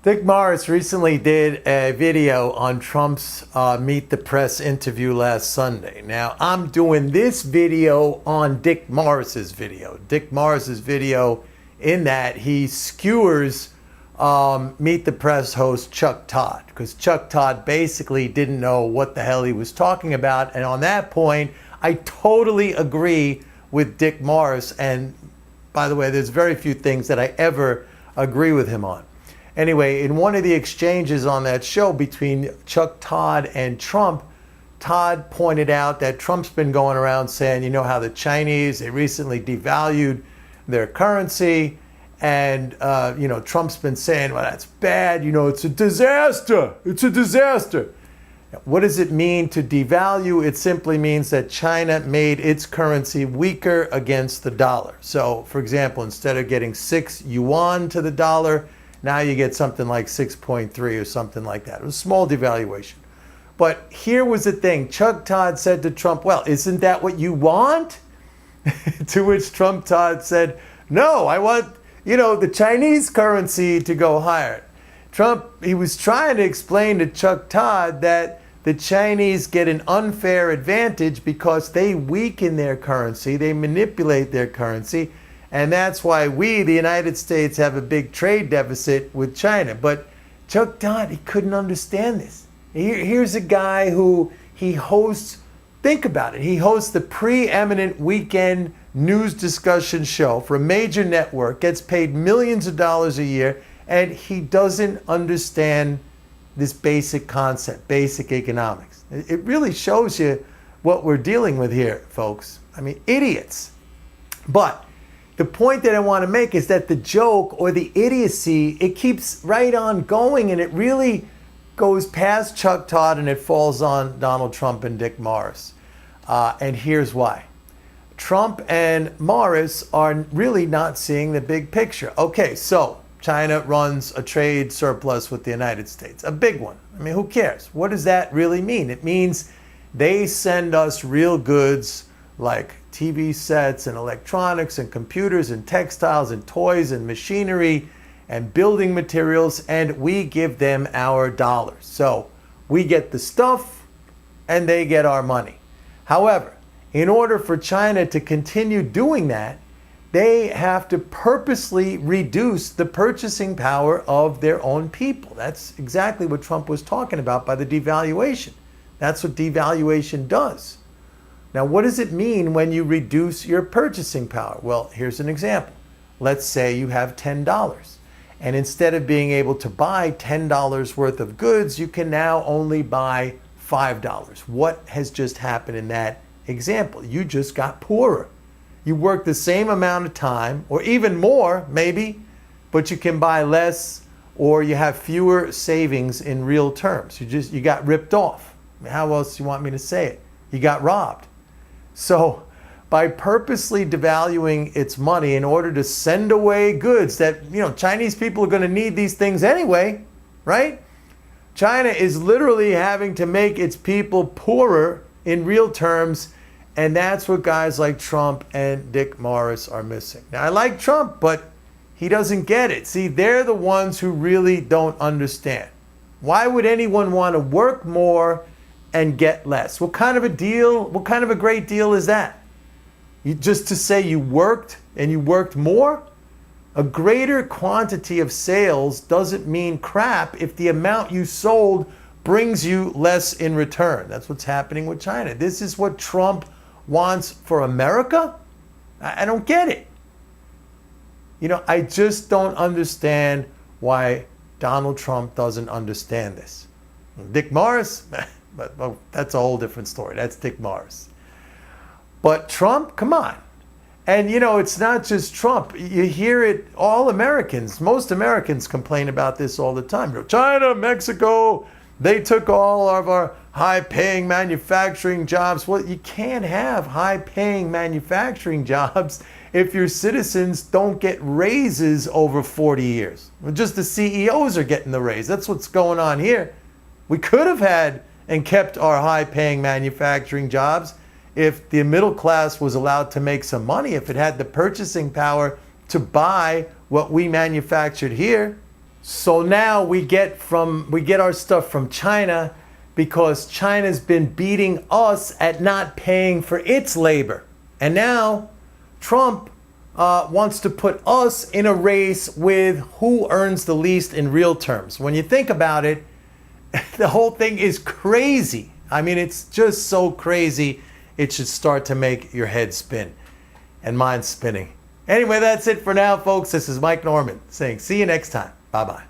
Dick Morris recently did a video on Trump's Meet the Press interview last Sunday. Now, I'm doing this video on Dick Morris's video. Dick Morris's video, in that he skewers Meet the Press host Chuck Todd, because Chuck Todd basically didn't know what the hell he was talking about. And on that point, I totally agree with Dick Morris. And by the way, there's very few things that I ever agree with him on. Anyway, in one of the exchanges on that show between Chuck Todd and Trump, Todd pointed out that Trump's been going around saying, you know how the Chinese, they recently devalued their currency. And, Trump's been saying, well, that's bad. It's a disaster. It's a disaster. What does it mean to devalue? It simply means that China made its currency weaker against the dollar. So, for example, instead of getting 6 yuan to the dollar, now you get something like 6.3 or something like that. It was a small devaluation. But here was the thing. Chuck Todd said to Trump, well, isn't that what you want? To which Todd said, no, I want, the Chinese currency to go higher. Trump, he was trying to explain to Chuck Todd that the Chinese get an unfair advantage because they weaken their currency, they manipulate their currency. And that's why we, the United States, have a big trade deficit with China. But Chuck Todd, he couldn't understand this. Here's a guy who he hosts, think about it, he hosts the preeminent weekend news discussion show for a major network, gets paid millions of dollars a year, and he doesn't understand this basic concept, basic economics. It really shows you what we're dealing with here, folks. I mean, idiots. But the point that I want to make is that the joke or the idiocy, it keeps right on going, and it really goes past Chuck Todd and it falls on Donald Trump and Dick Morris. And here's why. Trump and Morris are really not seeing the big picture. Okay, so China runs a trade surplus with the United States, a big one. I mean, who cares? What does that really mean? It means they send us real goods like TV sets and electronics and computers and textiles and toys and machinery and building materials, and we give them our dollars. So we get the stuff and they get our money. However, in order for China to continue doing that, they have to purposely reduce the purchasing power of their own people. That's exactly what Trump was talking about by the devaluation. That's what devaluation does. Now, what does it mean when you reduce your purchasing power? Well, here's an example. Let's say you have $10, and instead of being able to buy $10 worth of goods, you can now only buy $5. What has just happened in that example? You just got poorer. You work the same amount of time, or even more, maybe, but you can buy less, or you have fewer savings in real terms. You got ripped off. How else do you want me to say it? You got robbed. So by purposely devaluing its money in order to send away goods that, Chinese people are going to need these things anyway, right? China is literally having to make its people poorer in real terms, and that's what guys like Trump and Dick Morris are missing. Now, I like Trump, but he doesn't get it. See, they're the ones who really don't understand. Why would anyone want to work more and get less? What kind of a deal, what kind of a great deal is that? Just to say you worked and you worked more? A greater quantity of sales doesn't mean crap if the amount you sold brings you less in return. That's what's happening with China. This is what Trump wants for America? I don't get it. I just don't understand why Donald Trump doesn't understand this. Dick Morris, but that's a whole different story. That's Dick Morris. But Trump, come on. And it's not just Trump. You hear it, all Americans, most Americans complain about this all the time. China, Mexico, they took all of our high-paying manufacturing jobs. Well, you can't have high-paying manufacturing jobs if your citizens don't get raises over 40 years. Just the CEOs are getting the raise. That's what's going on here. We could have had and kept our high-paying manufacturing jobs if the middle class was allowed to make some money, if it had the purchasing power to buy what we manufactured here. So now we get our stuff from China because China's been beating us at not paying for its labor. And now Trump wants to put us in a race with who earns the least in real terms. When you think about it, the whole thing is crazy. I mean, it's just so crazy. It should start to make your head spin. And mine's spinning. Anyway, that's it for now, folks. This is Mike Norman saying see you next time. Bye-bye.